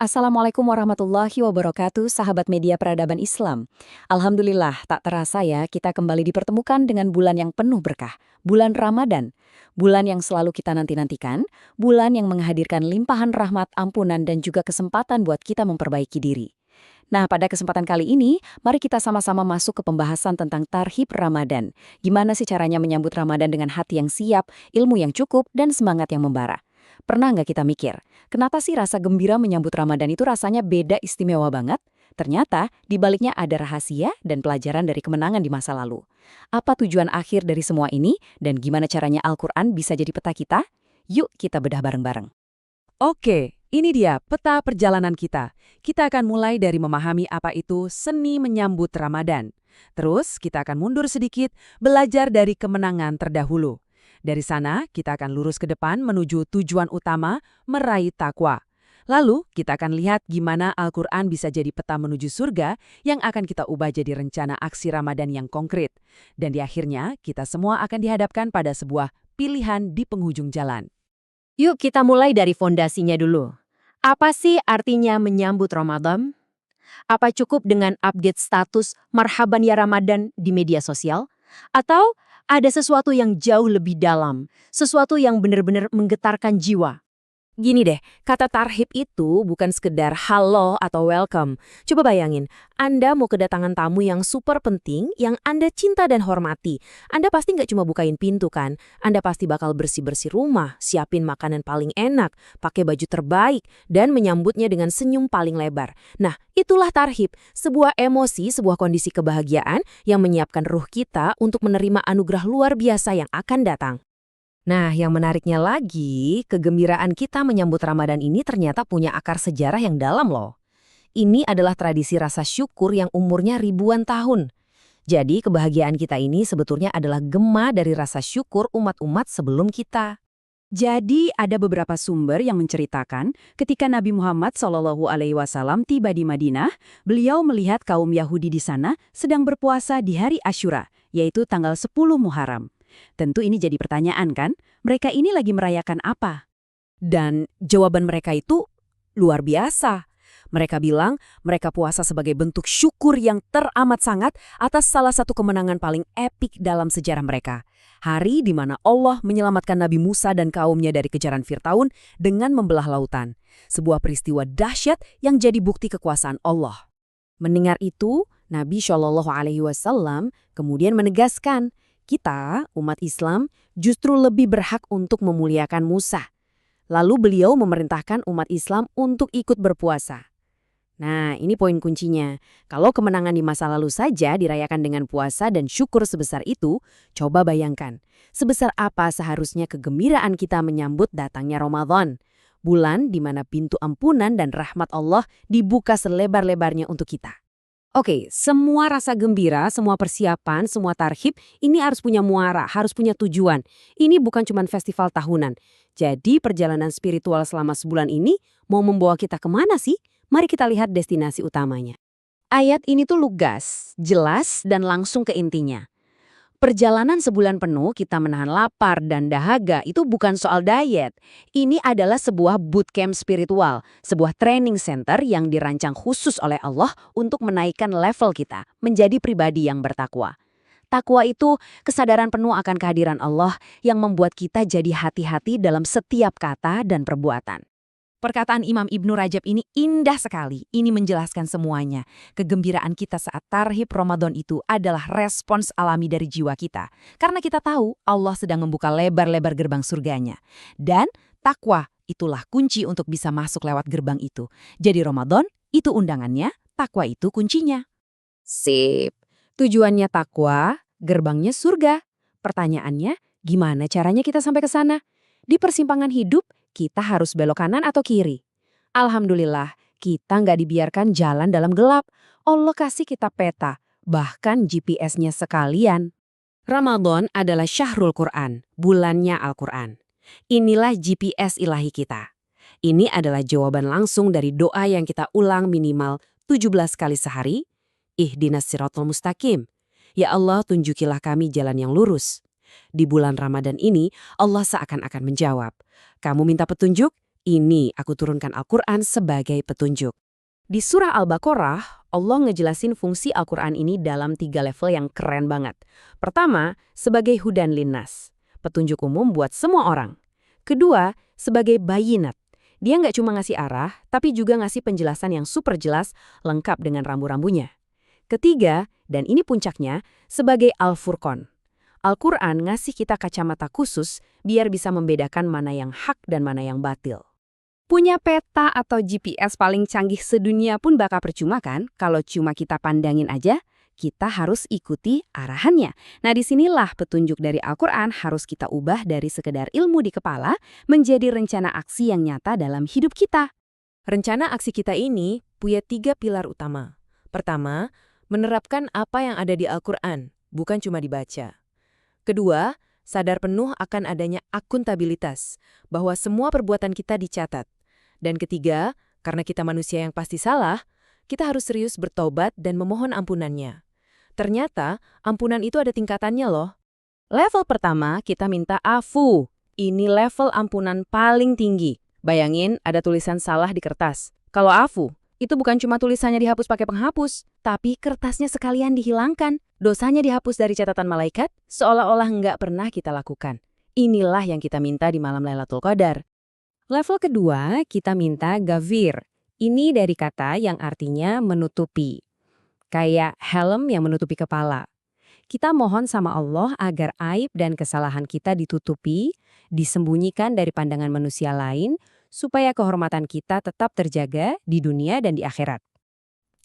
Assalamualaikum warahmatullahi wabarakatuh, sahabat media peradaban Islam. Alhamdulillah, tak terasa ya kita kembali dipertemukan dengan bulan yang penuh berkah, bulan Ramadan. Bulan yang selalu kita nanti-nantikan, bulan yang menghadirkan limpahan rahmat, ampunan, dan juga kesempatan buat kita memperbaiki diri. Nah, pada kesempatan kali ini, mari kita sama-sama masuk ke pembahasan tentang Tarhib Ramadan. Gimana sih caranya menyambut Ramadan dengan hati yang siap, ilmu yang cukup, dan semangat yang membara. Pernah nggak kita mikir, kenapa sih rasa gembira menyambut Ramadan itu rasanya beda istimewa banget? Ternyata, di baliknya ada rahasia dan pelajaran dari kemenangan di masa lalu. Apa tujuan akhir dari semua ini, dan gimana caranya Al-Quran bisa jadi peta kita? Yuk kita bedah bareng-bareng. Oke, ini dia peta perjalanan kita. Kita akan mulai dari memahami apa itu seni menyambut Ramadan. Terus kita akan mundur sedikit, belajar dari kemenangan terdahulu. Dari sana, kita akan lurus ke depan menuju tujuan utama, meraih takwa. Lalu, kita akan lihat gimana Al-Quran bisa jadi peta menuju surga yang akan kita ubah jadi rencana aksi Ramadan yang konkret. Dan di akhirnya, kita semua akan dihadapkan pada sebuah pilihan di penghujung jalan. Yuk kita mulai dari fondasinya dulu. Apa sih artinya menyambut Ramadan? Apa cukup dengan update status marhaban ya Ramadan di media sosial? Atau ada sesuatu yang jauh lebih dalam, sesuatu yang benar-benar menggetarkan jiwa? Gini deh, kata tarhib itu bukan sekedar halo atau welcome. Coba bayangin, Anda mau kedatangan tamu yang super penting, yang Anda cinta dan hormati. Anda pasti nggak cuma bukain pintu kan? Anda pasti bakal bersih-bersih rumah, siapin makanan paling enak, pakai baju terbaik, dan menyambutnya dengan senyum paling lebar. Nah, itulah tarhib, sebuah emosi, sebuah kondisi kebahagiaan yang menyiapkan ruh kita untuk menerima anugerah luar biasa yang akan datang. Nah, yang menariknya lagi, kegembiraan kita menyambut Ramadan ini ternyata punya akar sejarah yang dalam loh. Ini adalah tradisi rasa syukur yang umurnya ribuan tahun. Jadi, kebahagiaan kita ini sebetulnya adalah gema dari rasa syukur umat-umat sebelum kita. Jadi, ada beberapa sumber yang menceritakan ketika Nabi Muhammad SAW tiba di Madinah, beliau melihat kaum Yahudi di sana sedang berpuasa di hari Asyura, yaitu tanggal 10 Muharram. Tentu ini jadi pertanyaan kan, mereka ini lagi merayakan apa? Dan jawaban mereka itu luar biasa. Mereka bilang mereka puasa sebagai bentuk syukur yang teramat sangat atas salah satu kemenangan paling epik dalam sejarah mereka. Hari di mana Allah menyelamatkan Nabi Musa dan kaumnya dari kejaran Fir'aun dengan membelah lautan. Sebuah peristiwa dahsyat yang jadi bukti kekuasaan Allah. Mendengar itu, Nabi SAW kemudian menegaskan, kita, umat Islam, justru lebih berhak untuk memuliakan Musa. Lalu beliau memerintahkan umat Islam untuk ikut berpuasa. Nah, ini poin kuncinya. Kalau kemenangan di masa lalu saja dirayakan dengan puasa dan syukur sebesar itu, coba bayangkan, sebesar apa seharusnya kegembiraan kita menyambut datangnya Ramadan. Bulan di mana pintu ampunan dan rahmat Allah dibuka selebar-lebarnya untuk kita. Oke, semua rasa gembira, semua persiapan, semua tarhib, ini harus punya muara, harus punya tujuan. Ini bukan cuma festival tahunan. Jadi perjalanan spiritual selama sebulan ini mau membawa kita kemana sih? Mari kita lihat destinasi utamanya. Ayat ini tuh lugas, jelas, dan langsung ke intinya. Perjalanan sebulan penuh kita menahan lapar dan dahaga itu bukan soal diet. Ini adalah sebuah bootcamp spiritual, sebuah training center yang dirancang khusus oleh Allah untuk menaikkan level kita menjadi pribadi yang bertakwa. Takwa itu kesadaran penuh akan kehadiran Allah yang membuat kita jadi hati-hati dalam setiap kata dan perbuatan. Perkataan Imam Ibnu Rajab ini indah sekali. Ini menjelaskan semuanya. Kegembiraan kita saat tarhib Ramadan itu adalah respons alami dari jiwa kita. Karena kita tahu Allah sedang membuka lebar-lebar gerbang surganya. Dan takwa itulah kunci untuk bisa masuk lewat gerbang itu. Jadi Ramadan itu undangannya, takwa itu kuncinya. Sip. Tujuannya takwa, gerbangnya surga. Pertanyaannya, gimana caranya kita sampai ke sana? Di persimpangan hidup, kita harus belok kanan atau kiri? Alhamdulillah, kita nggak dibiarkan jalan dalam gelap. Allah kasih kita peta, bahkan GPS-nya sekalian. Ramadan adalah syahrul Quran, bulannya Al-Quran. Inilah GPS ilahi kita. Ini adalah jawaban langsung dari doa yang kita ulang minimal 17 kali sehari. Ihdinas siratal mustaqim. Ya Allah, tunjukilah kami jalan yang lurus. Di bulan Ramadan ini, Allah seakan-akan menjawab, kamu minta petunjuk, Ini aku turunkan Al-Quran sebagai petunjuk. Di surah Al-Baqarah, Allah ngejelasin fungsi Al-Quran ini dalam 3 level yang keren banget. Pertama, sebagai hudan linnas, petunjuk umum buat semua orang. Kedua, sebagai bayinat. Dia nggak cuma ngasih arah, tapi juga ngasih penjelasan yang super jelas, lengkap dengan rambu-rambunya. Ketiga, dan ini puncaknya, sebagai Al-Furqan. Al-Quran ngasih kita kacamata khusus biar bisa membedakan mana yang hak dan mana yang batil. Punya peta atau GPS paling canggih sedunia pun bakal percuma kan kalau cuma kita pandangin aja, kita harus ikuti arahannya. Nah disinilah petunjuk dari Al-Quran harus kita ubah dari sekedar ilmu di kepala menjadi rencana aksi yang nyata dalam hidup kita. Rencana aksi kita ini punya 3 pilar utama. Pertama, menerapkan apa yang ada di Al-Quran, bukan cuma dibaca. Kedua, sadar penuh akan adanya akuntabilitas, bahwa semua perbuatan kita dicatat. Dan ketiga, karena kita manusia yang pasti salah, kita harus serius bertobat dan memohon ampunannya. Ternyata, ampunan itu ada tingkatannya loh. Level pertama, kita minta afu. Ini level ampunan paling tinggi. Bayangin ada tulisan salah di kertas. Kalau afu, itu bukan cuma tulisannya dihapus pakai penghapus, tapi kertasnya sekalian dihilangkan. Dosanya dihapus dari catatan malaikat, seolah-olah nggak pernah kita lakukan. Inilah yang kita minta di malam Lailatul Qadar. Level kedua, kita minta gafir. Ini dari kata yang artinya menutupi. Kayak helm yang menutupi kepala. Kita mohon sama Allah agar aib dan kesalahan kita ditutupi, disembunyikan dari pandangan manusia lain, supaya kehormatan kita tetap terjaga di dunia dan di akhirat.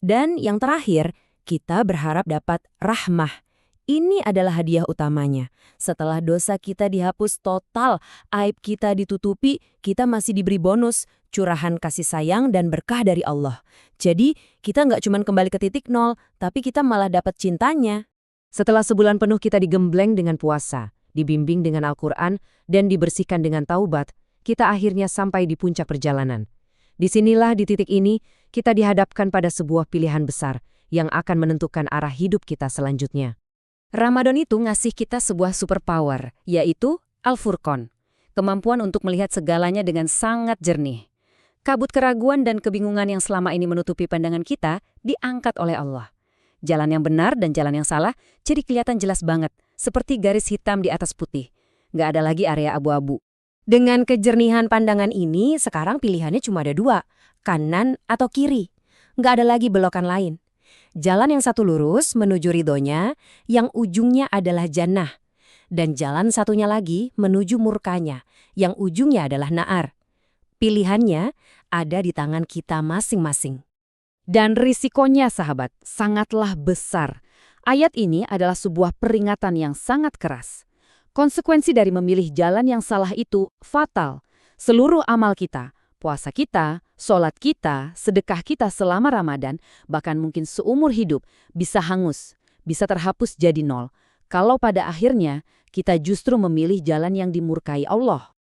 Dan yang terakhir, kita berharap dapat rahmah. Ini adalah hadiah utamanya. Setelah dosa kita dihapus total, aib kita ditutupi, kita masih diberi bonus, curahan kasih sayang dan berkah dari Allah. Jadi, kita nggak cuma kembali ke titik nol, tapi kita malah dapat cintanya. Setelah sebulan penuh kita digembleng dengan puasa, dibimbing dengan Al-Quran, dan dibersihkan dengan taubat, kita akhirnya sampai di puncak perjalanan. Disinilah di titik ini, kita dihadapkan pada sebuah pilihan besar yang akan menentukan arah hidup kita selanjutnya. Ramadan itu ngasih kita sebuah superpower, yaitu Al-Furqan. Kemampuan untuk melihat segalanya dengan sangat jernih. Kabut keraguan dan kebingungan yang selama ini menutupi pandangan kita diangkat oleh Allah. Jalan yang benar dan jalan yang salah jadi kelihatan jelas banget, seperti garis hitam di atas putih. Nggak ada lagi area abu-abu. Dengan kejernihan pandangan ini, sekarang pilihannya cuma ada 2, kanan atau kiri. Nggak ada lagi belokan lain. Jalan yang satu lurus menuju ridhonya, yang ujungnya adalah jannah. Dan jalan satunya lagi menuju murkanya, yang ujungnya adalah naar. Pilihannya ada di tangan kita masing-masing. Dan risikonya, sahabat, sangatlah besar. Ayat ini adalah sebuah peringatan yang sangat keras. Konsekuensi dari memilih jalan yang salah itu fatal. Seluruh amal kita, puasa kita, sholat kita, sedekah kita selama Ramadan, bahkan mungkin seumur hidup, bisa hangus, bisa terhapus jadi nol. Kalau pada akhirnya, kita justru memilih jalan yang dimurkai Allah.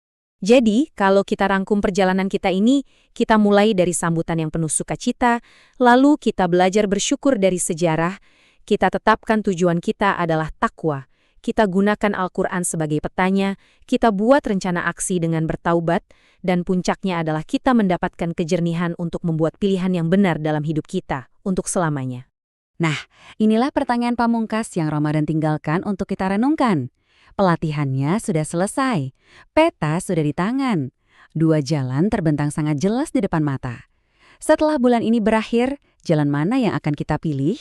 Jadi, kalau kita rangkum perjalanan kita ini, kita mulai dari sambutan yang penuh sukacita, lalu kita belajar bersyukur dari sejarah, kita tetapkan tujuan kita adalah takwa, kita gunakan Al-Quran sebagai petanya, kita buat rencana aksi dengan bertaubat, dan puncaknya adalah kita mendapatkan kejernihan untuk membuat pilihan yang benar dalam hidup kita, untuk selamanya. Nah, inilah pertanyaan pamungkas yang Ramadan tinggalkan untuk kita renungkan. Pelatihannya sudah selesai, peta sudah di tangan, 2 jalan terbentang sangat jelas di depan mata. Setelah bulan ini berakhir, jalan mana yang akan kita pilih?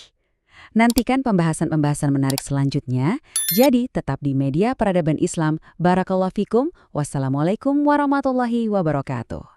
Nantikan pembahasan-pembahasan menarik selanjutnya, jadi tetap di Media Peradaban Islam. Barakallahu fikum, wassalamualaikum warahmatullahi wabarakatuh.